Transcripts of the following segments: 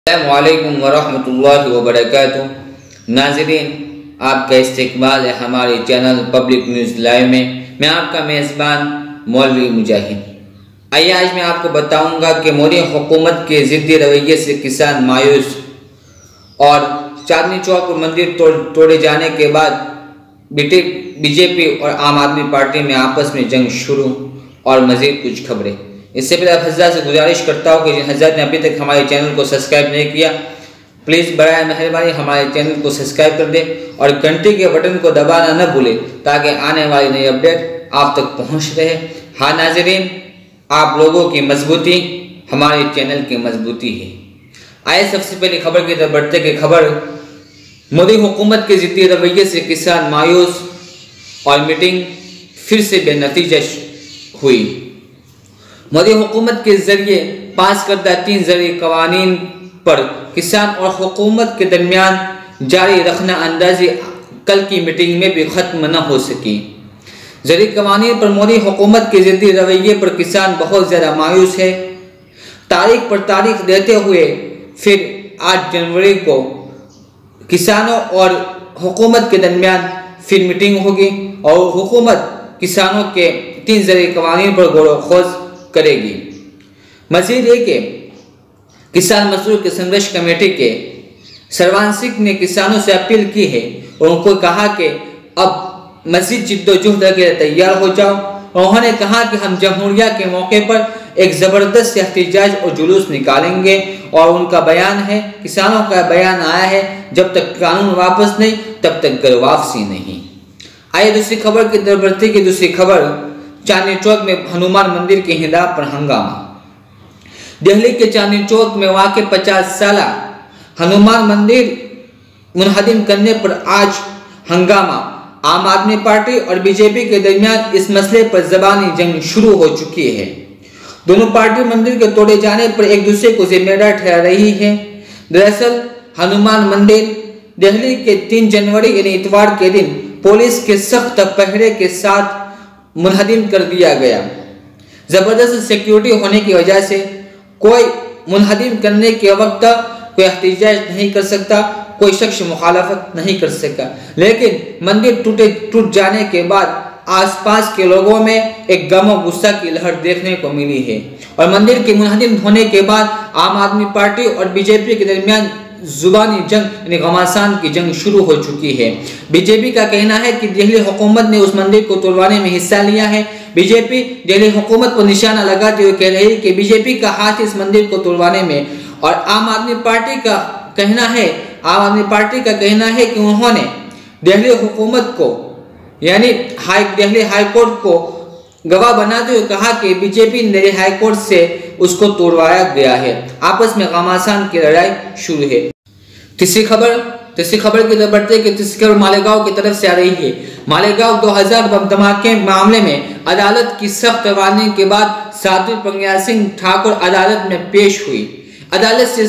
अस्सलामुअलैकुम वरहमतुल्लाहि वबरकातुहू। नाज़रीन, आपका इस्तकबाल है हमारे चैनल पब्लिक न्यूज़ लाइव में। मैं आपका मेज़बान मौलवी मुजाहिद। आइए आज मैं आपको बताऊंगा कि मोदी हुकूमत के ज़िद्दी रवैये से किसान मायूस और चांदनी चौक पर मंदिर तोड़े जाने के बाद बीजेपी और आम आदमी पार्टी में आपस में जंग शुरू और मज़ीद कुछ खबरें। इससे पहले आप हज़रात से गुजारिश करता हूँ कि जिन हज़रात ने अभी तक हमारे चैनल को सब्सक्राइब नहीं किया, प्लीज़ बराए मेहरबानी हमारे चैनल को सब्सक्राइब कर दें और घंटी के बटन को दबाना न भूलें ताकि आने वाली नई अपडेट आप तक पहुँच रहे। हाँ नाज़रीन, आप लोगों की मजबूती हमारे चैनल की मजबूती है। आइए सबसे पहले खबर की तरफ बढ़ते कि खबर मोदी हुकूमत के ज़िद्दी रवैये से किसान मायूस और मीटिंग फिर से बेनतीजा हुई। मोदी हुकूमत के जरिए पास करदा 3 ज़रूरी कवानीन पर किसान और हुकूमत के दरमियान जारी रखना अंदाज़ी कल की मीटिंग में भी ख़त्म न हो सकी। ज़रूरी कवानीन पर मोदी हुकूमत के ज़िद्दी रवैये पर किसान बहुत ज़्यादा मायूस है। तारीख पर तारीख देते हुए फिर 8 जनवरी को किसानों और हुकूमत के दरमियान फिर मीटिंग होगी और हुकूमत किसानों के 3 ज़रूरी कवानीन पर गौर खोज करेगी। मज़ीद है कि किसान मजदूर के संघर्ष कमेटी के सरवान सिंह ने किसानों से अपील की है और उनको कहा कि अब मज़ीद जिद्दोजहद के लिए तैयार हो जाओ। उन्होंने कहा कि हम जमहूरिया के मौके पर एक ज़बरदस्त एहतजाज और जुलूस निकालेंगे और उनका बयान है, किसानों का बयान आया है, जब तक कानून वापस नहीं तब तक घर वापसी नहीं। आइए दूसरी खबर की तरफ बढ़ते कि दूसरी खबर चांदनी चौक में हनुमान मंदिर के हिंदाब पर हंगामा। दिल्ली के चांदनी चौक में वाक़ 50 साला हनुमान मंदिर मुनहदिम करने पर आज हंगामा। आम आदमी पार्टी और बीजेपी के दरमियान इस मसले पर ज़बानी जंग शुरू हो चुकी है। दोनों पार्टी मंदिर के तोड़े जाने पर एक दूसरे को जिम्मेदार ठहरा रही है। दरअसल हनुमान मंदिर दिल्ली के 3 जनवरी यानी इतवार के दिन पुलिस के सख्त पहरे के साथ मुनहदिम कर दिया गया। ज़बरदस्त सिक्योरिटी होने की वजह से कोई मुनहदिम करने के वक्त कोई एहतजाज नहीं कर सकता, कोई शख्स मुखालफत नहीं कर सका। लेकिन मंदिर टूट जाने के बाद आसपास के लोगों में एक गम और गुस्सा की लहर देखने को मिली है और मंदिर के मुनहदिम होने के बाद आम आदमी पार्टी और बीजेपी के दरमियान जुबानी जंग यानी घमासान की जंग शुरू हो चुकी है। बीजेपी का कहना है कि दिल्ली हुकूमत ने उस मंदिर को तोड़वाने में हिस्सा लिया है। बीजेपी दिल्ली हुकूमत पर निशाना लगाते हुए कह रही है कि बीजेपी का हाथ इस मंदिर को तोड़वाने में। और आम आदमी पार्टी का कहना है कि उन्होंने दिल्ली हुकूमत को यानी दिल्ली हाई कोर्ट को गवाह बनाते हुए कहा कि बीजेपी दिल्ली हाई कोर्ट से उसको तोड़वाया गया है। आपस में घमासान की लड़ाई शुरू है। तीसरी खबर की तरफ बढ़ते कि तीसरी खबर मालेगांव की तरफ से आ रही है। मालेगांव 2000 बम धमाके मामले में अदालत की सख्त वार्निंग के बाद साध्वी प्रज्ञा सिंह ठाकुर अदालत में पेश हुई। अदालत से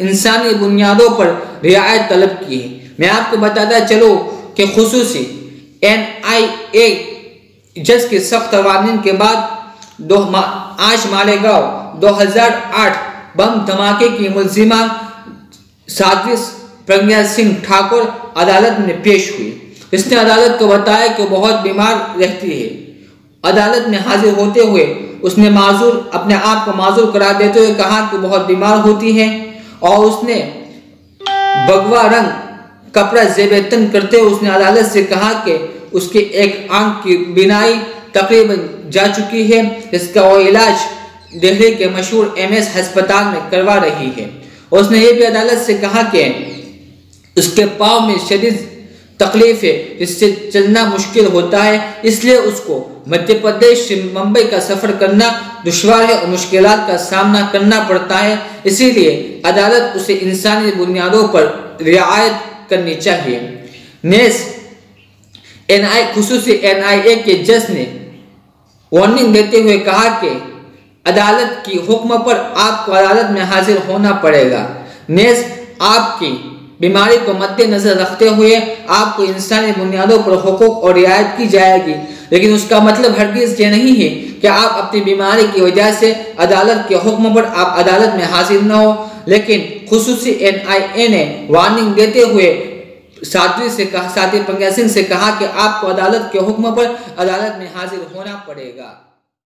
इंसानी बुनियादों पर रियायत तलब की है। मैं आपको बताता चलो कि खुसूसी NIA जज की सख्त वार्निंग के बाद आज मालेगांव 2008 बम धमाके की मुलजिमा साध्वी प्रज्ञा सिंह ठाकुर अदालत में पेश हुई। इसने अदालत को बताया कि बहुत बीमार रहती है। अदालत में हाजिर होते हुए उसने अपने आप को माजूर करार देते हुए कहा कि बहुत बीमार होती है और उसने भगवा रंग कपड़ा ज़ेब-ए-तन करते हुए उसने अदालत से कहा कि उसके एक आंख की बीनाई तकरीबन जा चुकी है, जिसका वो इलाज दिल्ली के मशहूर MS अस्पताल में करवा रही है। उसने ये भी अदालत से कहा कि उसके पाँव में शदीद तकलीफ है, जिससे चलना मुश्किल होता है, इसलिए उसको मध्य प्रदेश से मुंबई का सफ़र करना दुश्वार है और मुश्किलात का सामना करना पड़ता है। इसीलिए अदालत उसे इंसानी बुनियादों पर रियायत करनी चाहिए। खुसूसी NIA के जज ने वार्निंग देते हुए कहा कि अदालत की हुक्म पर आपको अदालत में हाजिर होना पड़ेगा। आपकी बीमारी को मद्देनजर रखते हुए आपको इंसानी बुनियादों पर हुकूक और रियायत की जाएगी, लेकिन उसका मतलब हरगिज़ ये नहीं है कि आप अपनी बीमारी की वजह से अदालत के हुक्म पर आप अदालत में हाजिर न हो। लेकिन खुसूसी NIA ने वार्निंग देते हुए साध्वी प्रज्ञा सिंह से कहा कि आपको अदालत के हुक्म पर अदालत में हाजिर होना पड़ेगा।